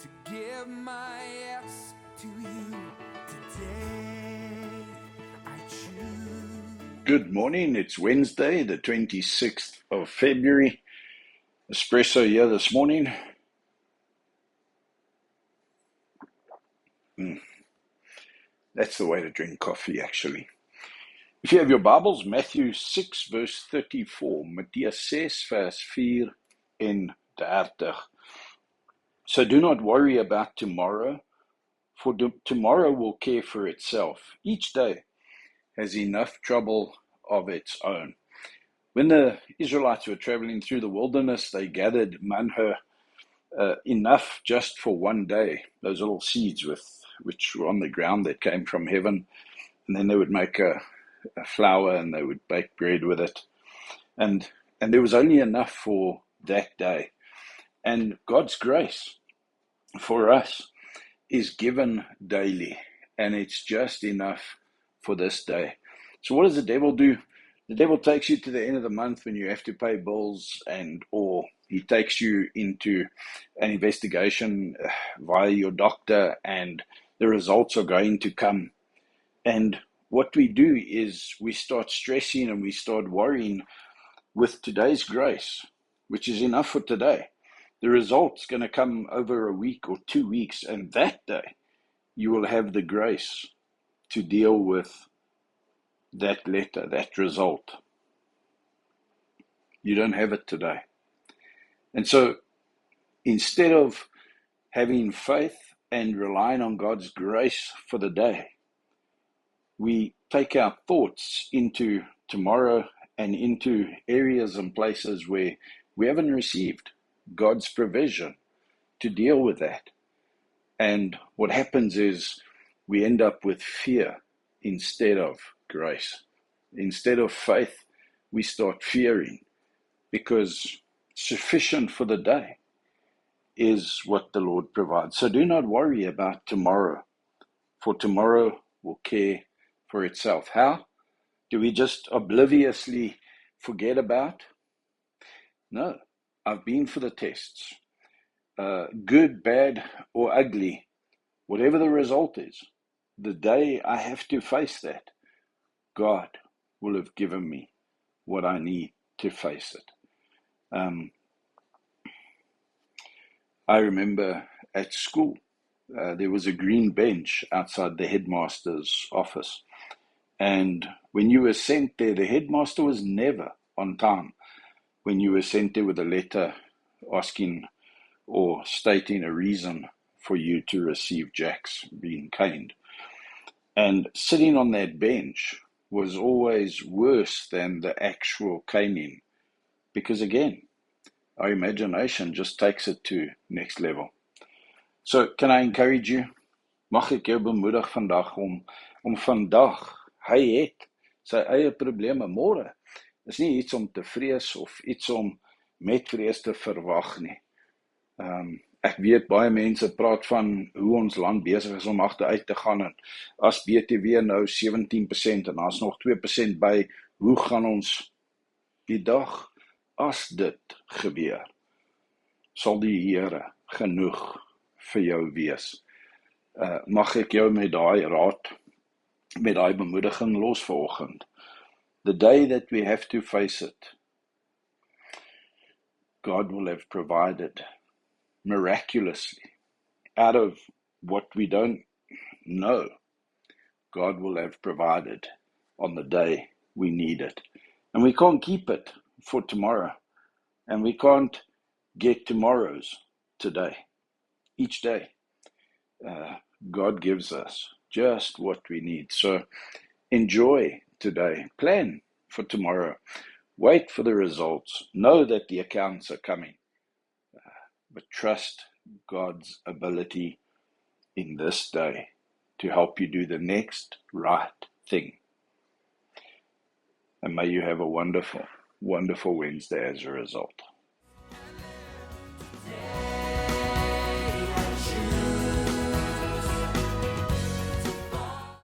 to give my yes to you today. I choose. Good morning. It's Wednesday, the 26th of February. Espresso here this morning. That's the way to drink coffee, actually. If you have your Bibles, Matthew 6, verse 34. Mattheus 6, vers 34. So do not worry about tomorrow, for tomorrow will care for itself. Each day has enough trouble of its own. When the Israelites were traveling through the wilderness, they gathered manna, enough just for one day, those little seeds which were on the ground that came from heaven. And then they would make a flour and they would bake bread with it. And there was only enough for that day. And God's grace for us is given daily, and it's just enough for this day. So what does the devil do? The devil takes you to the end of the month when you have to pay bills, or he takes you into an investigation via your doctor, and the results are going to come. And what we do is we start stressing and we start worrying with today's grace, which is enough for today. The result's going to come over a week or 2 weeks, and that day you will have the grace to deal with that letter, that result. You don't have it today. And so instead of having faith and relying on God's grace for the day, we take our thoughts into tomorrow and into areas and places where we haven't received God's provision to deal with that. And what happens is we end up with fear instead of grace. Instead of faith, we start fearing, because sufficient for the day is what the Lord provides. So do not worry about tomorrow, for tomorrow will care for itself. How? Do we just obliviously forget about? No, I've been for the tests. Good, bad, or ugly, whatever the result is, the day I have to face that, God will have given me what I need to face it. I remember at school, there was a green bench outside the headmaster's office. And when you were sent there, the headmaster was never on time. When you were sent there with a letter asking or stating a reason for you to receive Jack's being caned. And sitting on that bench was always worse than the actual caning, because again, our imagination just takes it to next level. So can I encourage you? Mag ek jou bemoedig vandag om vandag, hy het sy eie probleme. Môre is nie iets om te vrees of iets om met vrees te verwag nie. Ek weet baie mense praat van hoe ons land besig is om agteruit te gaan, en as BTW nou 17% en daar's nog 2% by, hoe gaan ons die dag as dit gebeur? Sal die Here genoeg vir jou wees? Mag ek jou met daai raad, met daai bemoediging los vanoggend? The day that we have to face it, God will have provided miraculously out of what we don't know. God will have provided on the day we need it. And we can't keep it for tomorrow. And we can't get tomorrow's today. Each day, God gives us just what we need. So enjoy today. Plan for tomorrow. Wait for the results. Know that the accounts are coming. But trust God's ability in this day to help you do the next right thing. And may you have a wonderful, wonderful Wednesday as a result.